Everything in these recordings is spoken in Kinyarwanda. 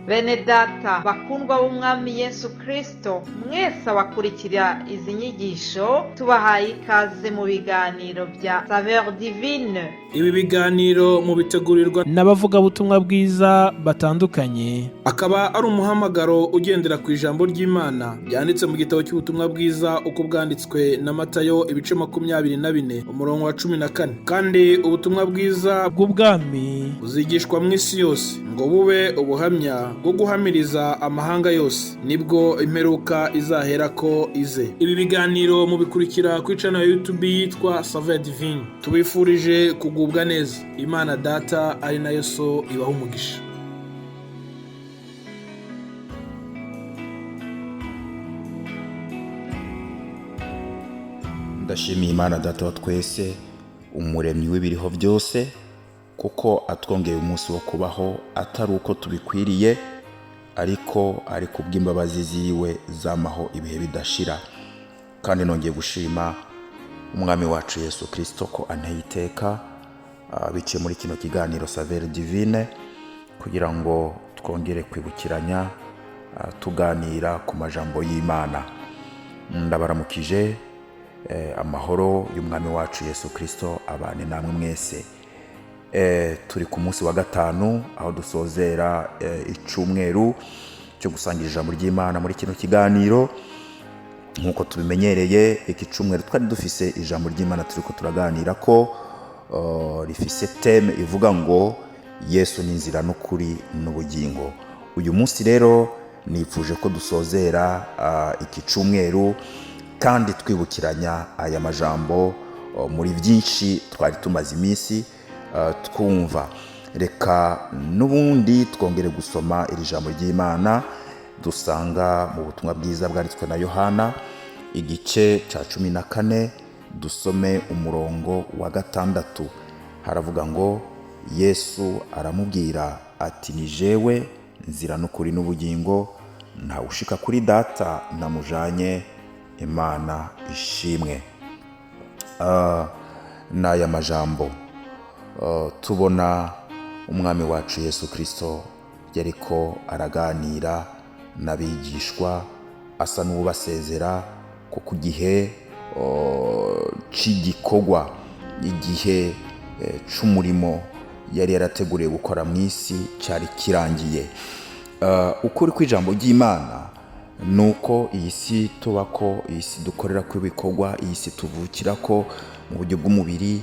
Bene data bakundwa b'umwami Yesu Kristo, mwese abakurikira izi nyigisho tubahaye ikaze mu biganiro bya Saveur Divine. Ibi biganiro mu bitegurirwa n'abavugabutumwa bwiza batandukanye, akaba ari umuhamagaro ugendera ku ijambo ry'Imana byanditse mu gitabo cy'ubutumwa bwiza uko bwanditswe na Matayo ibice 24 umurongo wa 14. Kandi ubutumwa bwiza bw'ubwami buzigishwa mu isi yose ngo bube ubuhamya bwo guhamiriza amahanga yose, nibwo imperuka izahera ko ize. Ibi biganiro mubikurikira ku channel ya YouTube yitwa Saveur Divine. Tubifurije kugubwa neza. Imana Data ari nayo So ibaha umugisha. Ndashimiye Imana Data wa twese, umuremyi w'ibiriho byose, kuko atwongeye umunsi wo kubaho atari uko tubikwiriye, ariko ari kubw'imbabazi ziwe zamaho ibihe bidashira. Kandi nongeye gushima umwami wacu Yesu Kristo ko anteye iteka biciye muri kino kiganiro Saveur Divine, kugira ngo twongere kwibukiranya tuganira ku majambo y'Imana. Ndabaramukije, amahoro y'umwami wacu Yesu Kristo abane namwe mwese. Turi ku munsi wa gatanu aho dusozera icumweru cyo gusangira ijambo ry'Imana muri kino kiganiro. Nkuko tubimenyereye, iki cumweru twari dufise ijambo ry'Imana turiko turaganira ko rifise teme ivuga ngo Yesu ni inzira n'ukuri n'ubugingo. Uyu munsi rero nifuje ko dusozera iki cumweru kandi twibukiranya aya majambo muri byinshi twari tumaze iminsi twumva. Reka n'ubundi twongere gusoma iri jambo ry'Imana dusanga mu butumwa bwiza bwanditswe na Yohana igice ca 14, dusome umurongo wa 6. Haravuga ngo Yesu aramubwira ati, ni jewe nzira n'ukuri n'ubugingo, nta ushika kuri Data namujanye. Imana ishimwe. N'aya majambo tubona umwami wacu Yesu Kristo yariko araganira n'abigishwa, asa n'ubasezera ko ku gihe cy'igikorwa, igihe c'umurimo yari yarateguriye gukora mu isi cyari kirangiye. Ukuri kw'ijambo ry'Imana nuko iyi si tubako, iyi si dukorera ko ibikorwa, iyi si tuvukira ko mu buryo bw'umubiri,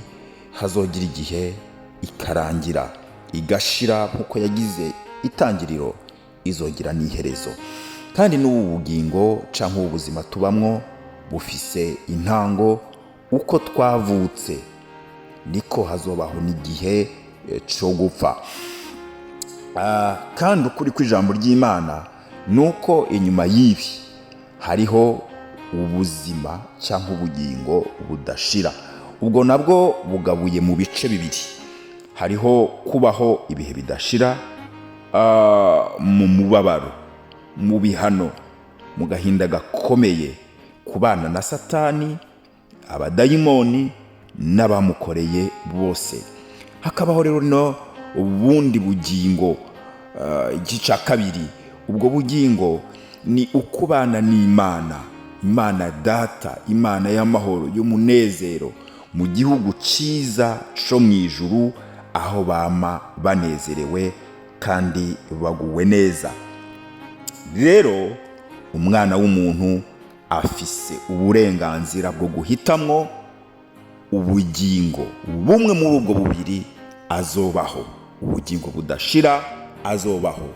hazogira igihe ikarangira, igashira nkuko yagize itangiriro, izogira n'iherezo. Kandi n'ubu bugingo canke ubuzima tubamwo bufise intango. Uko twavutse niko hazobaho n'igihe cyo gupfa. Kandi ukuri kw'ijambo ry'Imana nuko inyuma y'ibi hariho ubuzima cyangwa ubugingo budashira. Ubwo nabwo bugabuye mu bice bibiri. Hariho kubaho ibihe bidashira mu mubabaro, mu bihano, mu gahinda gakomeye, kubana na Satani, abadayimoni n'abamukoreye bose. Hakabaho rero no ubundi bugingo, igice kabiri. Ubwo bugingo ni ukubana n'Imana, Imana Data, Imana y'amahoro, y'umunezero, mu gihugu cyiza cyo mu ijuru, aho bama banezerewe kandi baguwe neza. Rero umwana w'umuntu afise uburenganzira bwo guhitamwo ubugingo bumwe muri ubwo bubiri azobaho. Ubugingo budashira azobaho.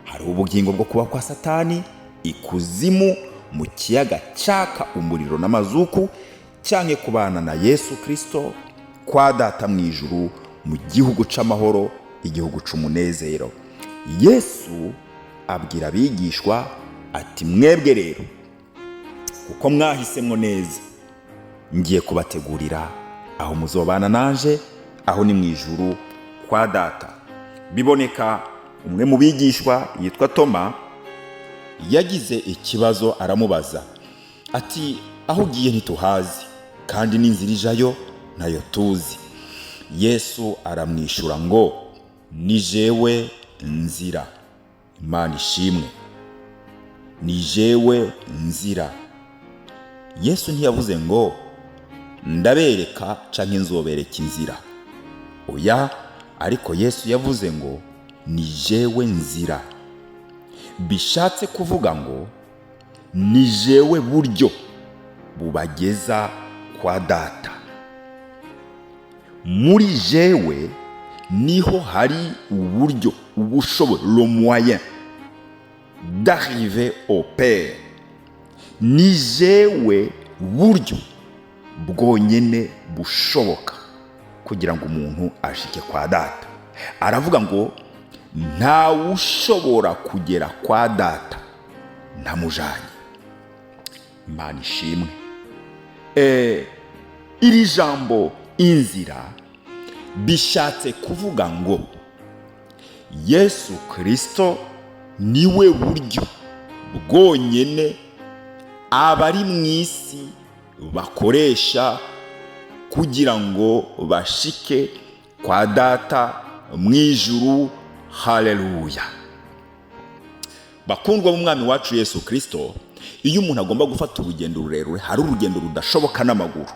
Hari ubugingo bwo kuba kwa Satani ikuzimu, mu kiyaga cyaka umuriro n'amazuku, cyangwa kubana na Yesu Kristo kwa Data mu ijuru, mu gihugu c'amahoro, igihugu c'umunezero. Yesu abwira abigishwa ati, mwebwe rero uko mwahisemwo neza, ngiye kubategurira aho muzobana nanje, aho ni mu ijuru kwa Data. Biboneka umwe mu bigishwa yitwa Toma yagize ikibazo, aramubaza ati, aho ugiye ntituhazi, kandi n'inzira ijayo nayo tuzi. Yesu aramwishura ngo, ni jewe nzira Imana ishimwe. Ni jewe nzira. Yesu ntiyavuze ngo ndabereka canke nzobereka inzira. Oya, ariko Yesu yavuze ngo ni jewe nzira. Bishatse kuvuga ngo ni jewe buryo bubageza kwa Data. Muri jewe niho hari uburyo, ubushobozi, le moyen d'arriver au Père. Ni jewe buryo bwonyene bushoboka kugira ngo umuntu ashike kwa Data. Aravuga ngo nta ushobora kugera kwa Data ntamujanye. Imana ishimwe. Iri jambo inzira bishatse kuvuga ngo Yesu Kristo niwe buryo bwonyene abari mu isi bakoresha kugira ngo bashike kwa Data mu ijuru. Haleluya. Bakundwa b'umwami wacu Yesu Kristo, iyo umuntu agomba gufata urugendo rurerure, hari urugendo rudashoboka n'amaguru.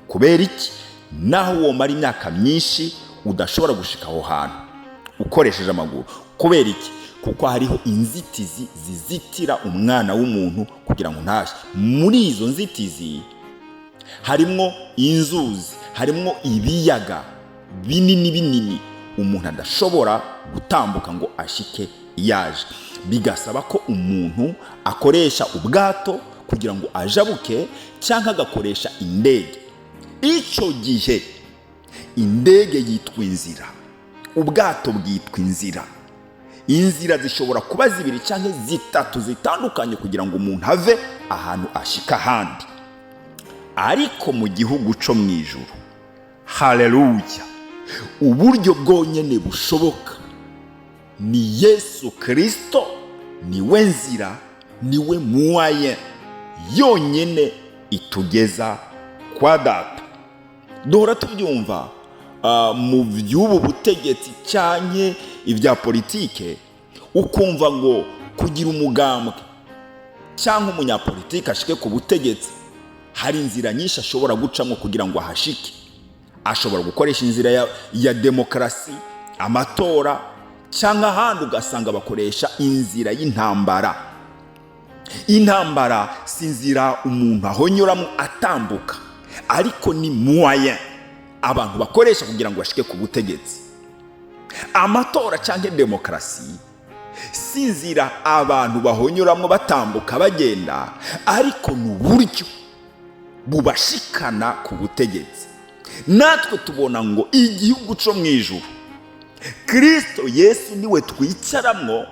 Kubera iki? Naho womara imyaka myinshi udashobora gushika aho hantu ukoresheje amaguru. Kubera iki? Kuko hariho inzitizi zizitira umwana w'umuntu kugira ngo ntashye. Muri izo nzitizi harimo inzuzi, harimo ibiyaga binini binini umuntu adashobora gutambuka ngo ashike yaje. Bigasaba ko umuntu akoresha ubwato kugira ngo ajabuke, cyangwa agakoresha indege. Icyo gihe indege yitwa inzira, ubwato bwitwa inzira. Inzira zishobora kuba zibiri cyangwa zitatu zitandukanye kugira ngo umuntu ave ahantu ashika ahandi. Ariko mu gihugu cyo mu ijuru, haleluya, uburyo bwonyene bushoboka ni Yesu Kristo. Niwe nzira, niwe moyen yonyene itugeza kwa Data. Duhora tubyumva mu by'ubu butegetsi cyane ibya politike, ukumva ngo kugira umugambwe cyangwa umunyapolitike ashike ku butegetsi hari inzira nyinshi ashobora gucamo kugira ngo ahashike. Ashobora gukoresha inzira ya demokarasi, amatora, cyangwa ahandi ugasanga bakoresha inzira y'intambara. Intambara si inzira umuntu ahonyuramo atambuka, ariko ni moyen abantu bakoresha kugira ngo bashike ku butegetsi. Amatora cyangwa demokarasi si inzira abantu bahonyuramo batambuka bagenda, ariko ni uburyo bubashikana ku butegetsi. Natwe tubona ngo igihugu cyo mu ijuru, Kristo Yesu niwe twicaramwo,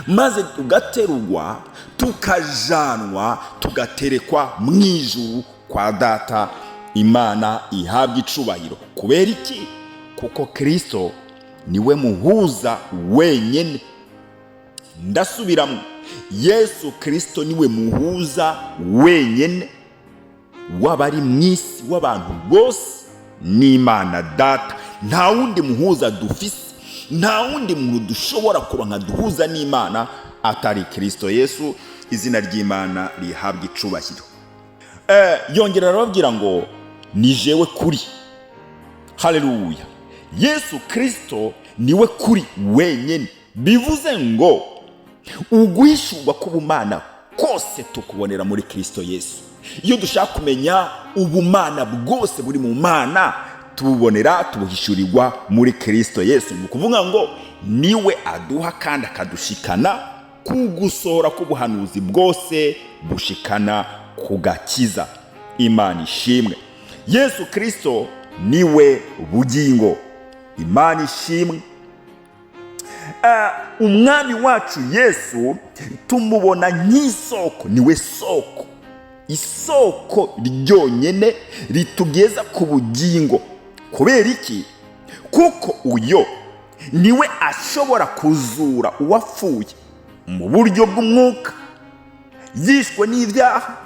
maze tugaterurwa, tukajanwa, tugaterekwa mu ijuru kwa Data. Imana ihabwa icubahiro. Kubera iki? Kuko Kristo niwe muhuza wenyene. Ndasubiramo, Yesu Kristo niwe muhuza wenyene w'abari mu isi, w'abantu bose n'Imana Data. Nta wundi muhuza dufise, nta wundi muntu dushobora kuronka duhuza n'Imana atari Kristo Yesu. Izina ry'Imana rihabwa icubahiro. Yongera arababwira ngo ni jewe kuri. Haleluya. Yesu Kristo niwe kuri wenyene. Bivuze ngo uguhishurwa k'ubumana kose tukubonera muri Kristo Yesu. Iyo dushaka kumenya ubumana bwose buri mu Mana, tububonera, tubuhishurirwa muri Kristo Yesu. Ni ukuvuga ngo niwe aduha kandi akadushikana ku gusohora k'ubuhanuzi bwose bushikana ku gakiza. Imana ishimwe. Yesu Kristo niwe bugingo. Imana ishimwe. Umwami wacu Yesu tumubona nk'isoko. Niwe soko, isoko ryonyene ritugeza ku bugingo. Kubera iki? Kuko uyo niwe ashobora kuzura uwapfuye mu buryo bw'umwuka, yishwe n'ibyaha,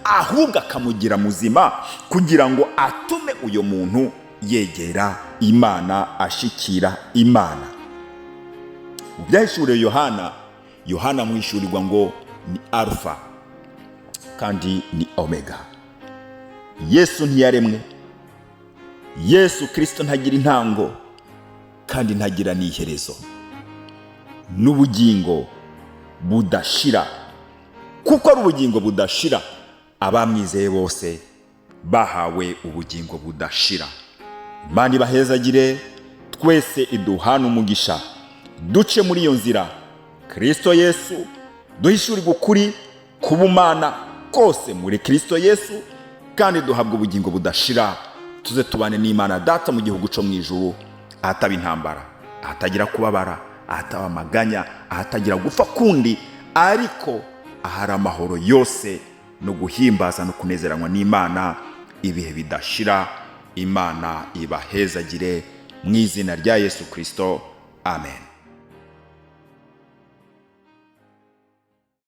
ahubwo akamugira muzima kugira ngo atume uyo muntu yegera Imana, ashikira Imana. mu byahishuriwe Yohana muhishurirwa ngo ni Alpha kandi ni Omega. Yesu ntiyaremwe, Yesu Kristo ntagira intango kandi ntagira n'iherezo, n'ubugingo budashira, kuko ari ubugingo budashira. Abamwizeye bose bahawe ubugingo budashira. Imana ibahezagire, twese iduhana umugisha, duce muri iyo nzira Kristo Yesu, duhishurirwe ukuri kubumana kose muri Kristo Yesu, kandi duhabwa ubugingo budashira. Tuze tubane n'Imana Data mu gihugu cyo mu ijuru, ahataba intambara, ahatagira kubabara, ahataba amaganya, ahatagira gupfa kundi, ariko ahari amahoro yose no guhimbaza no kunezeranywa n'Imana ibihe bidashira. Imana ibahezagire mu izina rya Yesu Kristo, amen.